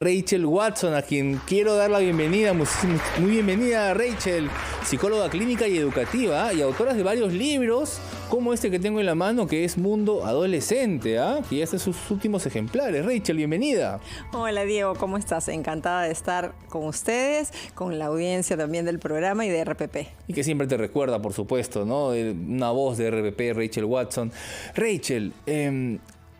Rachel Watson, a quien quiero dar la bienvenida, muy bienvenida Rachel, psicóloga clínica y educativa y autora de varios libros, como este que tengo en la mano, que es Mundo Adolescente, que ya está en sus últimos ejemplares. Rachel, bienvenida. Hola Diego, ¿cómo estás? Encantada de estar con ustedes, con la audiencia también del programa y de RPP. Y que siempre te recuerda, por supuesto, ¿no? Una voz de RPP, Rachel Watson. Rachel,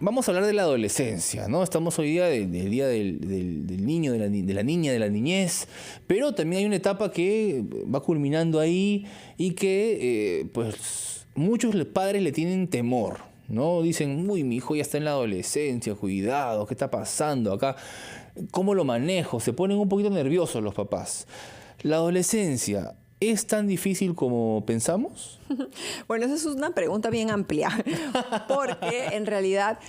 vamos a hablar de la adolescencia, ¿no? Estamos hoy día del día del niño, de la niña, de la niñez, pero también hay una etapa que va culminando ahí y que, pues, muchos padres le tienen temor, ¿no? Dicen, uy, mi hijo ya está en la adolescencia, cuidado, ¿qué está pasando acá? ¿Cómo lo manejo? Se ponen un poquito nerviosos los papás. La adolescencia, ¿es tan difícil como pensamos? Bueno, esa es una pregunta bien amplia, porque en realidad,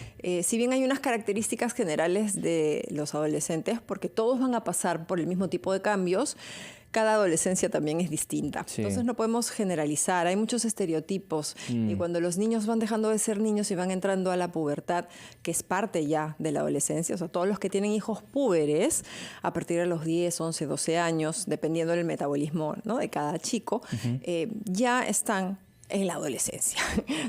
si bien hay unas características generales de los adolescentes, porque todos van a pasar por el mismo tipo de cambios, cada adolescencia también es distinta. Sí. Entonces no podemos generalizar, hay muchos estereotipos y cuando los niños van dejando de ser niños y van entrando a la pubertad, que es parte ya de la adolescencia, o sea, todos los que tienen hijos púberes, a partir de los 10, 11, 12 años, dependiendo del metabolismo, ¿no?, de cada chico, ya están en la adolescencia.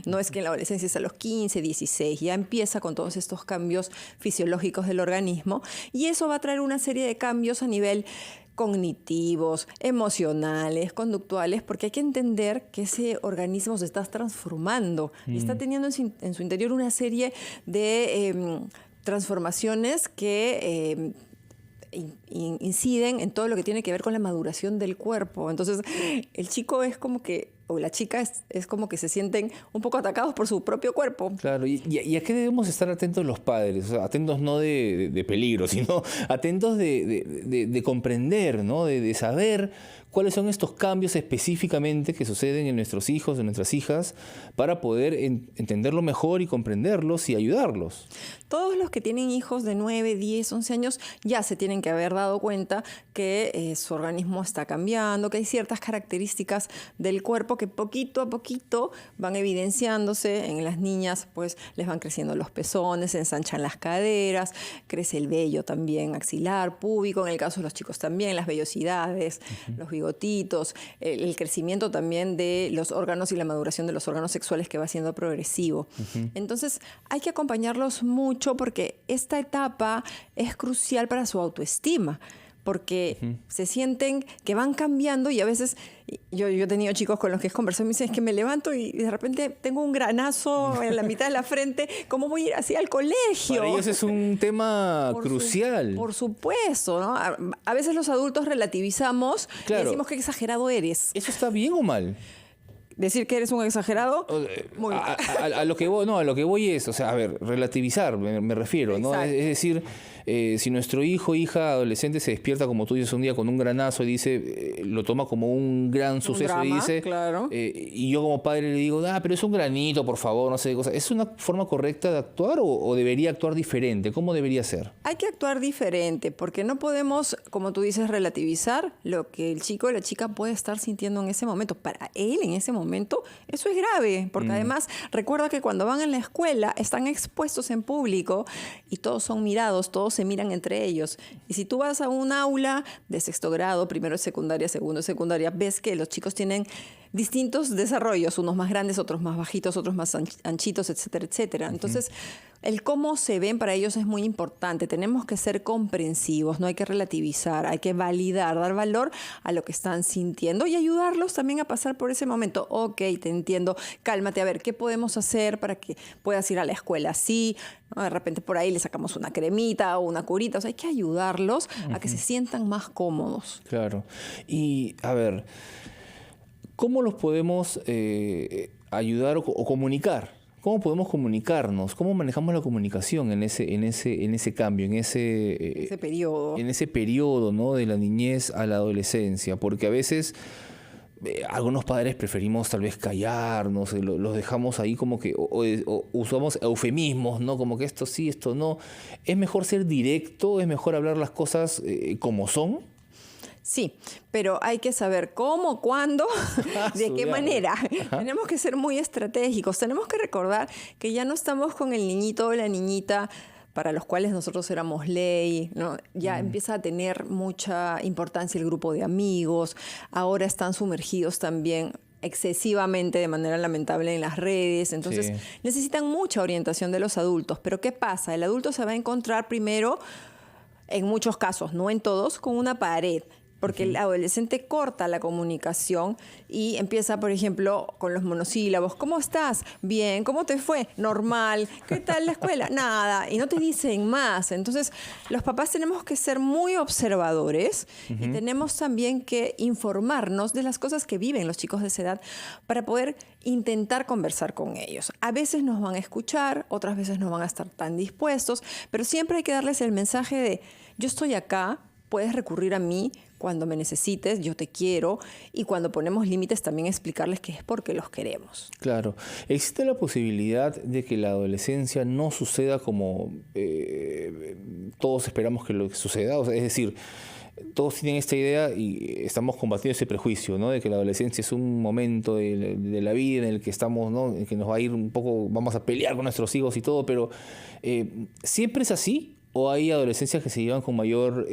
No es que en la adolescencia es a los 15, 16, ya empieza con todos estos cambios fisiológicos del organismo y eso va a traer una serie de cambios a nivel cognitivos, emocionales, conductuales, porque hay que entender que ese organismo se está transformando y está teniendo en su interior una serie de transformaciones que inciden en todo lo que tiene que ver con la maduración del cuerpo. Entonces, el chico es como que, o la chica es como que se sienten un poco atacados por su propio cuerpo. Claro, ¿y a qué debemos estar atentos los padres? O sea, atentos no de peligro, sino atentos de comprender, ¿no? De saber cuáles son estos cambios específicamente que suceden en nuestros hijos, en nuestras hijas, para poder entenderlo mejor y comprenderlos y ayudarlos. Todos los que tienen hijos de 9, 10, 11 años ya se tienen que haber dado cuenta que su organismo está cambiando, que hay ciertas características del cuerpo que poquito a poquito van evidenciándose. En las niñas pues les van creciendo los pezones, se ensanchan las caderas, crece el vello también axilar, púbico, en el caso de los chicos también, las vellosidades, los bigotitos, el crecimiento también de los órganos y la maduración de los órganos sexuales que va siendo progresivo. Entonces hay que acompañarlos mucho porque esta etapa es crucial para su autoestima, porque se sienten que van cambiando y a veces yo he tenido chicos con los que he conversado y me dicen, es que me levanto y de repente tengo un granazo en la mitad de la frente, ¿cómo voy a ir así al colegio? Para ellos es un tema crucial. Por supuesto, ¿no? A veces los adultos relativizamos y decimos qué exagerado eres. ¿Eso está bien o mal? ¿Decir que eres un exagerado? Muy mal. A lo que voy es, o sea, a ver, relativizar, me refiero, ¿no? Es decir, si nuestro hijo o hija adolescente se despierta, como tú dices, un día con un granazo y dice, lo toma como un gran suceso, drama, y dice, claro. Y yo como padre le digo, pero es un granito, por favor, no sé qué cosa. ¿Es una forma correcta de actuar o debería actuar diferente? ¿Cómo debería ser? Hay que actuar diferente, porque no podemos, como tú dices, relativizar lo que el chico o la chica puede estar sintiendo en ese momento. Para él, en ese momento, eso es grave, porque además recuerda que cuando van a la escuela están expuestos en público y todos son mirados, todos se miran entre ellos. Y si tú vas a un aula de sexto grado, primero de secundaria, segundo de secundaria, ves que los chicos tienen distintos desarrollos, unos más grandes, otros más bajitos, otros más anchitos, etcétera, etcétera. Entonces, el cómo se ven para ellos es muy importante. Tenemos que ser comprensivos, no hay que relativizar, hay que validar, dar valor a lo que están sintiendo y ayudarlos también a pasar por ese momento. Ok, te entiendo, cálmate, a ver, ¿qué podemos hacer para que puedas ir a la escuela así? ¿No? De repente por ahí le sacamos una cremita o una curita. O sea, hay que ayudarlos a que se sientan más cómodos. Claro. Y, a ver, ¿cómo los podemos ayudar o comunicar? ¿Cómo podemos comunicarnos? ¿Cómo manejamos la comunicación en ese cambio, en ese periodo? En ese periodo, ¿no? De la niñez a la adolescencia. Porque a veces algunos padres preferimos tal vez callarnos, los dejamos ahí como que, o usamos eufemismos, ¿no? Como que esto sí, esto no. ¿Es mejor ser directo? ¿Es mejor hablar las cosas como son? Sí, pero hay que saber cómo, cuándo, de qué manera. Tenemos que ser muy estratégicos. Tenemos que recordar que ya no estamos con el niñito o la niñita para los cuales nosotros éramos ley, ¿no? Ya empieza a tener mucha importancia el grupo de amigos, ahora están sumergidos también excesivamente, de manera lamentable, en las redes. Entonces, necesitan mucha orientación de los adultos. Pero ¿qué pasa? El adulto se va a encontrar primero, en muchos casos, no en todos, con una pared. Porque el adolescente corta la comunicación y empieza, por ejemplo, con los monosílabos. ¿Cómo estás? Bien. ¿Cómo te fue? Normal. ¿Qué tal la escuela? Nada. Y no te dicen más. Entonces, los papás tenemos que ser muy observadores y tenemos también que informarnos de las cosas que viven los chicos de esa edad para poder intentar conversar con ellos. A veces nos van a escuchar, otras veces no van a estar tan dispuestos, pero siempre hay que darles el mensaje de yo estoy acá, puedes recurrir a mí cuando me necesites, yo te quiero, y cuando ponemos límites también explicarles que es porque los queremos. Claro. ¿Existe la posibilidad de que la adolescencia no suceda como todos esperamos que lo que suceda? O sea, es decir, todos tienen esta idea y estamos combatiendo ese prejuicio, ¿no? De que la adolescencia es un momento de la vida en el que estamos, ¿no? En que nos va a ir un poco, vamos a pelear con nuestros hijos y todo, pero ¿siempre es así? ¿O hay adolescencias que se llevan con mayor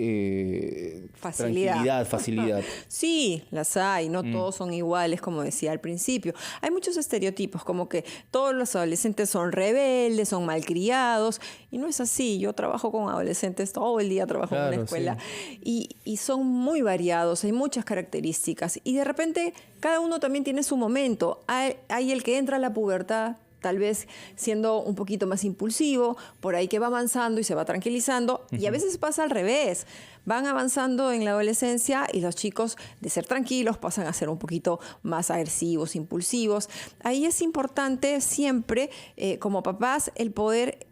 tranquilidad, facilidad? Sí, las hay. No todos son iguales, como decía al principio. Hay muchos estereotipos, como que todos los adolescentes son rebeldes, son malcriados. Y no es así. Yo trabajo con adolescentes todo el día, trabajo en una escuela. Sí. Y son muy variados, hay muchas características. Y de repente, cada uno también tiene su momento. Hay el que entra a la pubertad, tal vez siendo un poquito más impulsivo, por ahí que va avanzando y se va tranquilizando, y a veces pasa al revés. Van avanzando en la adolescencia y los chicos, de ser tranquilos, pasan a ser un poquito más agresivos, impulsivos. Ahí es importante siempre, como papás, el poder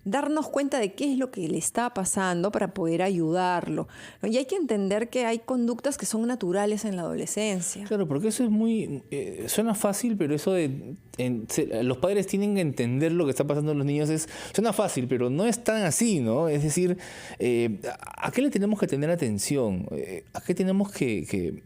darnos cuenta de qué es lo que le está pasando para poder ayudarlo, ¿no? Y hay que entender que hay conductas que son naturales en la adolescencia. Claro, porque eso es muy... suena fácil, pero eso de... los padres tienen que entender lo que está pasando en los niños. Suena fácil, pero no es tan así, ¿no? Es decir, ¿a qué le tenemos que tener atención? ¿A qué tenemos que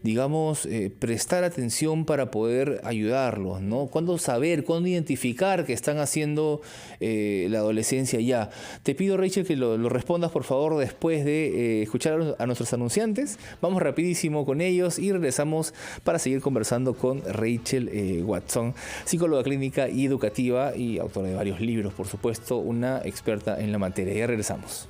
digamos, prestar atención para poder ayudarlos, ¿no? ¿Cuándo saber, cuándo identificar que están haciendo la adolescencia ya? Te pido, Rachel, que lo respondas, por favor, después de escuchar a nuestros anunciantes. Vamos rapidísimo con ellos y regresamos para seguir conversando con Rachel Watson, psicóloga clínica y educativa y autora de varios libros, por supuesto, una experta en la materia. Ya regresamos.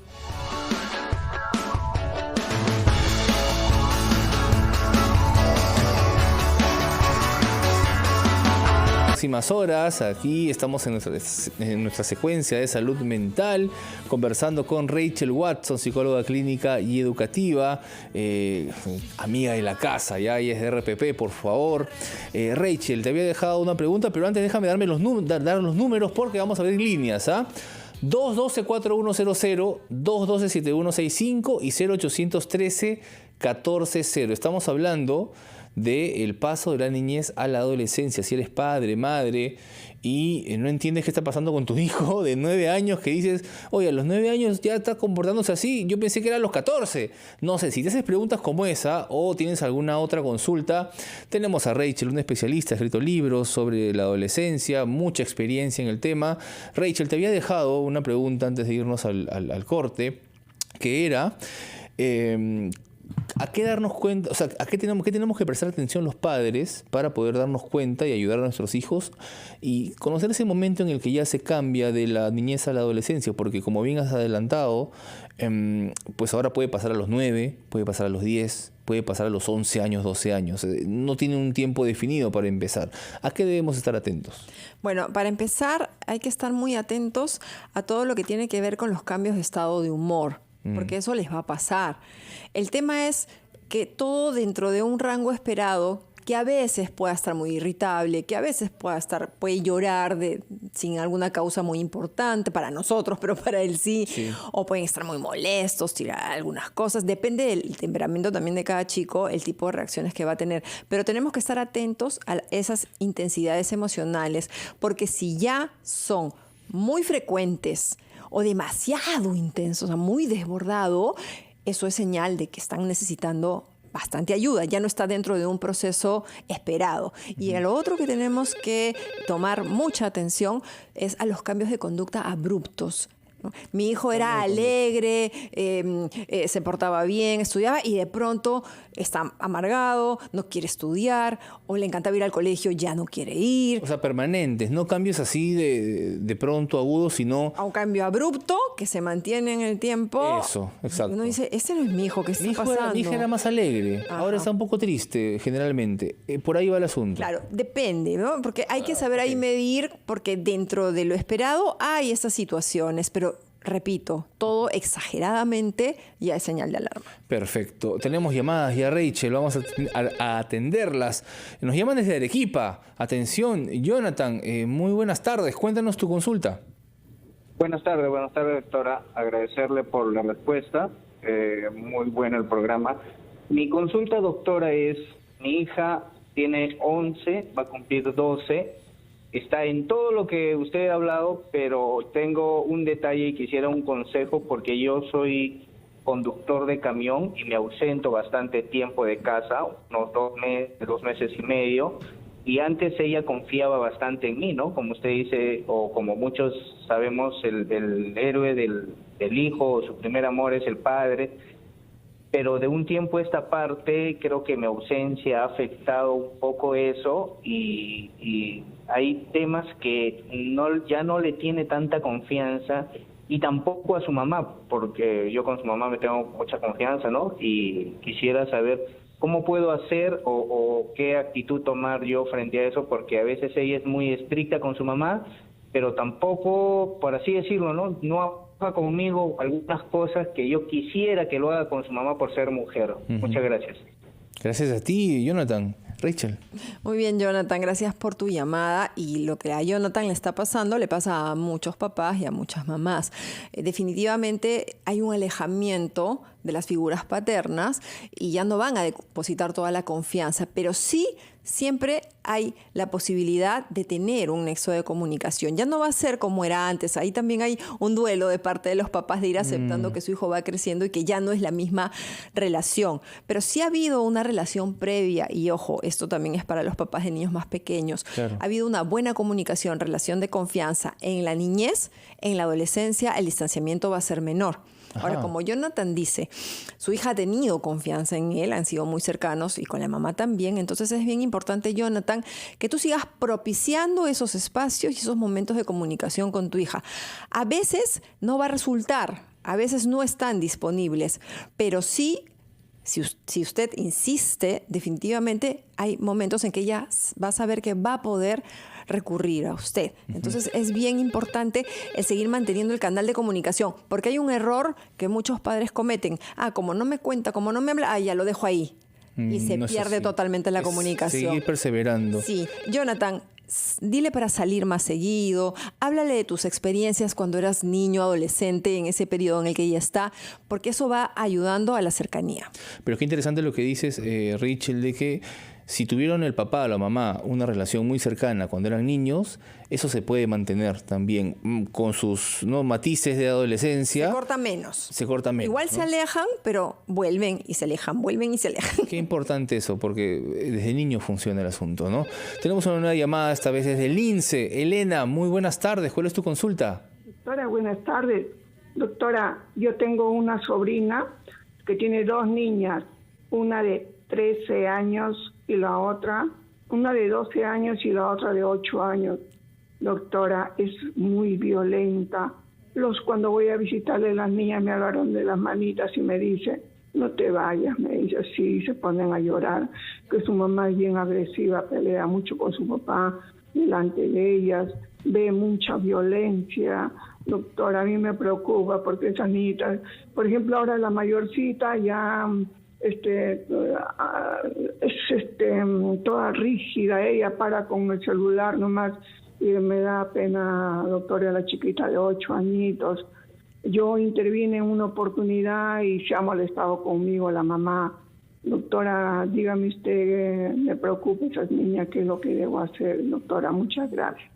Próximas horas, aquí estamos en nuestra secuencia de salud mental, conversando con Rachel Watson, psicóloga clínica y educativa, amiga de la casa, ya, ella es de RPP, por favor. Rachel, te había dejado una pregunta, pero antes déjame dar los números porque vamos a abrir líneas, ¿ah? 212-4100, 212-7165 y 0813-1400. Estamos hablando del paso de la niñez a la adolescencia. Si eres padre, madre y no entiendes qué está pasando con tu hijo de 9 años, que dices, oye, a los 9 años ya está comportándose así, yo pensé que era a los 14. No sé, si te haces preguntas como esa o tienes alguna otra consulta, tenemos a Rachel, una especialista, ha escrito libros sobre la adolescencia, mucha experiencia en el tema. Rachel, te había dejado una pregunta antes de irnos al corte, que era... ¿a qué darnos cuenta? O sea, ¿a qué tenemos que prestar atención los padres para poder darnos cuenta y ayudar a nuestros hijos y conocer ese momento en el que ya se cambia de la niñez a la adolescencia? Porque como bien has adelantado, pues ahora puede pasar a los 9, puede pasar a los 10, puede pasar a los 11 años, 12 años. No tiene un tiempo definido para empezar. ¿A qué debemos estar atentos? Bueno, para empezar hay que estar muy atentos a todo lo que tiene que ver con los cambios de estado de humor, porque eso les va a pasar. El tema es que todo dentro de un rango esperado, que a veces pueda estar muy irritable, que a veces puede llorar sin alguna causa muy importante para nosotros, pero para él sí, o pueden estar muy molestos, tirar algunas cosas. Depende del temperamento también de cada chico, el tipo de reacciones que va a tener. Pero tenemos que estar atentos a esas intensidades emocionales, porque si ya son muy frecuentes o demasiado intensos, o sea, muy desbordado, eso es señal de que están necesitando bastante ayuda, ya no está dentro de un proceso esperado. Y lo otro que tenemos que tomar mucha atención es a los cambios de conducta abruptos, ¿no? Mi hijo era alegre, se portaba bien, estudiaba y de pronto está amargado, no quiere estudiar o le encantaba ir al colegio, ya no quiere ir. O sea, permanentes, no cambios así de pronto agudos, sino... A un cambio abrupto que se mantiene en el tiempo. Eso, exacto. Uno dice, este no es mi hijo, ¿qué está pasando? Mi hija era más alegre, ahora está un poco triste generalmente. Por ahí va el asunto. Claro, depende, ¿no? Porque hay que saber ahí medir, porque dentro de lo esperado hay estas situaciones, pero repito, todo exageradamente ya es señal de alarma. Perfecto. Tenemos llamadas ya, Rachel. Vamos a atenderlas. Nos llaman desde Arequipa. Atención, Jonathan. Muy buenas tardes. Cuéntanos tu consulta. Buenas tardes, doctora. Agradecerle por la respuesta. Muy bueno el programa. Mi consulta, doctora, es: mi hija tiene 11, va a cumplir 12. Está en todo lo que usted ha hablado, pero tengo un detalle y quisiera un consejo porque yo soy conductor de camión y me ausento bastante tiempo de casa, unos 2 meses y medio, y antes ella confiaba bastante en mí, ¿no? Como usted dice, o como muchos sabemos, el héroe del hijo o su primer amor es el padre. Pero de un tiempo a esta parte creo que mi ausencia ha afectado un poco eso y hay temas que ya no le tiene tanta confianza, y tampoco a su mamá, porque yo con su mamá me tengo mucha confianza, ¿no? Y quisiera saber cómo puedo hacer o qué actitud tomar yo frente a eso, porque a veces ella es muy estricta con su mamá, pero tampoco, por así decirlo, no haga conmigo algunas cosas que yo quisiera que lo haga con su mamá por ser mujer. Muchas gracias. Gracias a ti, Jonathan. Rachel. Muy bien, Jonathan, gracias por tu llamada. Y lo que a Jonathan le está pasando le pasa a muchos papás y a muchas mamás. Definitivamente hay un alejamiento de las figuras paternas y ya no van a depositar toda la confianza, pero sí siempre hay la posibilidad de tener un nexo de comunicación. Ya no va a ser como era antes. Ahí también hay un duelo de parte de los papás de ir aceptando que su hijo va creciendo y que ya no es la misma relación. Pero sí ha habido una relación previa, y ojo, esto también es para los papás de niños más pequeños. Claro. Ha habido una buena comunicación, relación de confianza. En la niñez, en la adolescencia, el distanciamiento va a ser menor. Ahora, Ajá. como Jonathan dice, su hija ha tenido confianza en él, han sido muy cercanos y con la mamá también. Entonces es bien importante, Jonathan, que tú sigas propiciando esos espacios y esos momentos de comunicación con tu hija. A veces no va a resultar, a veces no están disponibles, pero sí, si usted insiste, definitivamente hay momentos en que ella va a saber que va a poder recurrir a usted. Entonces es bien importante el seguir manteniendo el canal de comunicación, porque hay un error que muchos padres cometen. Como no me cuenta, como no me habla, ya lo dejo ahí. Y se No es pierde así. totalmente la Es comunicación. Seguir perseverando. Sí, Jonathan, dile para salir más seguido, háblale de tus experiencias cuando eras niño, adolescente, en ese periodo en el que ella está, porque eso va ayudando a la cercanía. Pero qué interesante lo que dices, Rachel, de que si tuvieron el papá o la mamá una relación muy cercana cuando eran niños, eso se puede mantener también con sus matices de adolescencia. Se corta menos. Se corta menos. Igual se alejan, pero vuelven y se alejan, vuelven y se alejan. Qué importante eso, porque desde niño funciona el asunto, ¿no? Tenemos una nueva llamada, esta vez desde Lince. Elena, muy buenas tardes. ¿Cuál es tu consulta? Doctora, buenas tardes. Doctora, yo tengo una sobrina que tiene 2 niñas, una de 13 años y la otra, una de 12 años y la otra de 8 años. Doctora, es muy violenta. Cuando voy a visitarle, las niñas me agarran de las manitas y me dicen: no te vayas, me dice así, se ponen a llorar, que su mamá es bien agresiva, pelea mucho con su papá delante de ellas, ve mucha violencia. Doctora, a mí me preocupa porque esas niñitas, por ejemplo, ahora la mayorcita ya es toda rígida, ella para con el celular nomás, y me da pena, doctora, la chiquita de 8 añitos. Yo intervine en una oportunidad y se ha molestado conmigo la mamá. Doctora, dígame usted, me preocupa esas niñas, ¿qué es lo que debo hacer? Doctora, muchas gracias.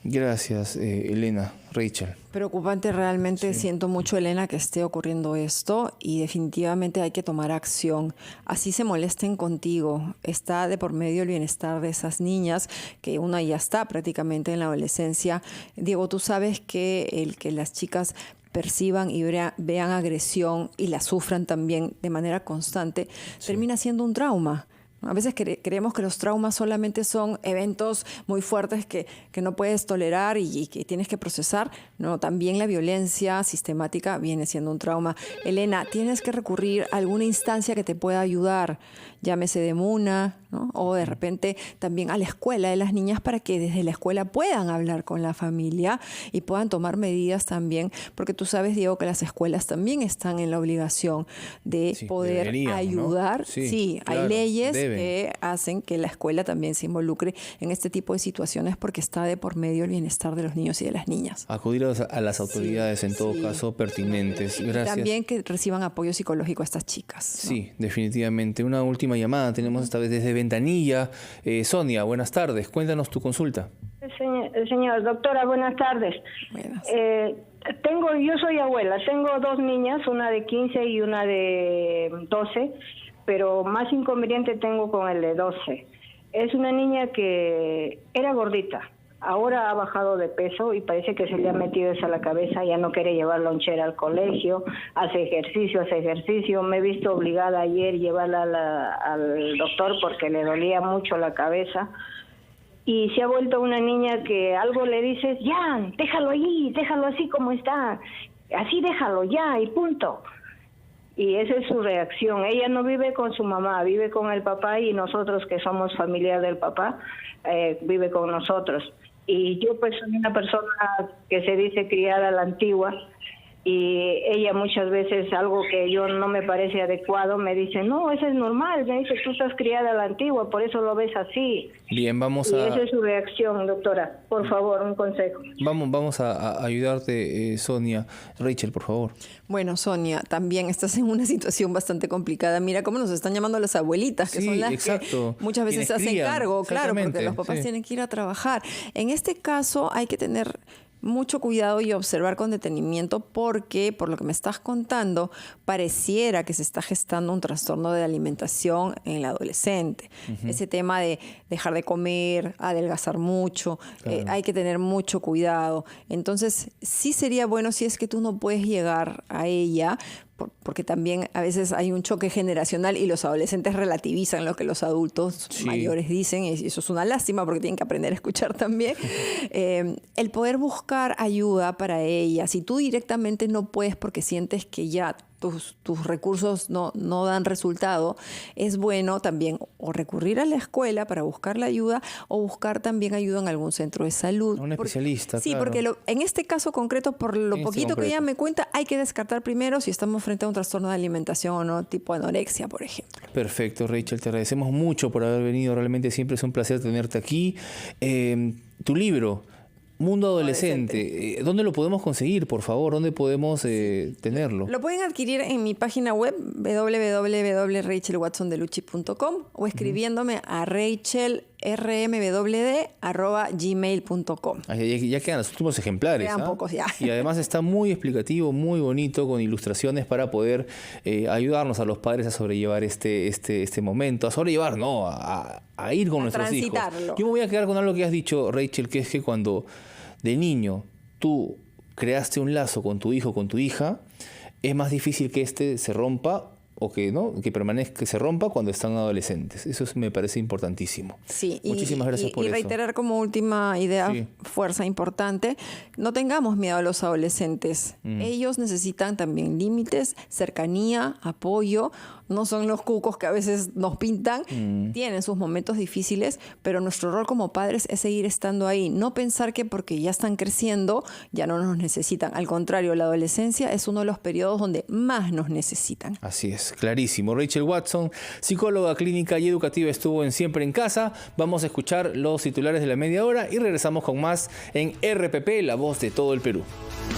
Gracias, Elena. Rachel. Preocupante realmente, siento mucho, Elena, que esté ocurriendo esto y definitivamente hay que tomar acción. Así se molesten contigo. Está de por medio el bienestar de esas niñas, que una ya está prácticamente en la adolescencia. Diego, tú sabes que el que las chicas perciban y vean agresión y la sufran también de manera constante, termina siendo un trauma. A veces creemos que los traumas solamente son eventos muy fuertes que no puedes tolerar y que tienes que procesar. No, también la violencia sistemática viene siendo un trauma. Elena, tienes que recurrir a alguna instancia que te pueda ayudar, llámese de MUNA, ¿no? O de repente también a la escuela de las niñas para que desde la escuela puedan hablar con la familia y puedan tomar medidas también, porque tú sabes, Diego, que las escuelas también están en la obligación de poder ayudar. ¿No? Sí, claro, hay leyes que hacen que la escuela también se involucre en este tipo de situaciones porque está de por medio el bienestar de los niños y de las niñas. Acudir a las autoridades en todo caso pertinentes. Gracias. Y también que reciban apoyo psicológico a estas chicas, ¿no? Sí, definitivamente. Una última llamada tenemos esta vez desde Ventanilla. Sonia, buenas tardes. Cuéntanos tu consulta. Señor, doctora, buenas tardes. Buenas. Yo soy abuela, tengo 2 niñas, una de 15 y una de 12, pero más inconveniente tengo con el de 12. Es una niña que era gordita, ahora ha bajado de peso y parece que se le ha metido eso a la cabeza, ya no quiere llevar lonchera al colegio, hace ejercicio. Me he visto obligada ayer llevarla al doctor porque le dolía mucho la cabeza. Y se ha vuelto una niña que algo le dices, ya, déjalo ahí, déjalo así como está, así déjalo ya y punto. Y esa es su reacción. Ella no vive con su mamá, vive con el papá y nosotros que somos familia del papá, vive con nosotros. Y yo pues soy una persona que se dice criada a la antigua y ella muchas veces algo que yo no me parece adecuado me dice, no, eso es normal, me dice, tú estás criada a la antigua, por eso lo ves así. Bien, vamos y esa es su reacción, doctora. Por favor, un consejo. Vamos a ayudarte, Sonia. Rachel, por favor. Bueno, Sonia, también estás en una situación bastante complicada. Mira cómo nos están llamando las abuelitas, que son las que muchas veces se hacen cargo, claro, porque los papás tienen que ir a trabajar. En este caso hay que tener mucho cuidado y observar con detenimiento porque, por lo que me estás contando, pareciera que se está gestando un trastorno de alimentación en la adolescente. Ese tema de dejar de comer, adelgazar mucho, hay que tener mucho cuidado. Entonces, sí sería bueno si es que tú no puedes llegar a ella, porque también a veces hay un choque generacional y los adolescentes relativizan lo que los adultos mayores dicen, y eso es una lástima porque tienen que aprender a escuchar también. El poder buscar ayuda para ella, si tú directamente no puedes porque sientes que ya tus recursos no dan resultado, es bueno también o recurrir a la escuela para buscar la ayuda o buscar también ayuda en algún centro de salud. Un especialista, sí, porque en este caso concreto, por lo poquito que ella me cuenta, hay que descartar primero si estamos frente a un trastorno de alimentación o no, tipo anorexia, por ejemplo. Perfecto, Rachel, te agradecemos mucho por haber venido. Realmente siempre es un placer tenerte aquí. Tu libro, Mundo Adolescente, ¿dónde lo podemos conseguir, por favor? ¿Dónde podemos tenerlo? Lo pueden adquirir en mi página web www.rachelwatsondelucci.com o escribiéndome a rachelrmwd@gmail.com. Ya quedan los últimos ejemplares. Quedan pocos ya. Y además está muy explicativo, muy bonito, con ilustraciones para poder ayudarnos a los padres a sobrellevar este momento. A sobrellevar, no, a ir con nuestros hijos. Yo me voy a quedar con algo que has dicho, Rachel, que es que cuando de niño tú creaste un lazo con tu hijo, con tu hija, es más difícil que se rompa o que permanezca, que se rompa cuando están adolescentes. Eso me parece importantísimo. Sí, muchísimas gracias por eso. Y reiterar como última idea, fuerza importante, no tengamos miedo a los adolescentes. Ellos necesitan también límites, cercanía, apoyo. No son los cucos que a veces nos pintan. Tienen sus momentos difíciles, pero nuestro rol como padres es seguir estando ahí. No pensar que porque ya están creciendo, ya no nos necesitan. Al contrario, la adolescencia es uno de los periodos donde más nos necesitan. Así es, clarísimo. Rachel Watson, psicóloga clínica y educativa, estuvo en Siempre en Casa. Vamos a escuchar los titulares de la media hora y regresamos con más en RPP, la voz de todo el Perú.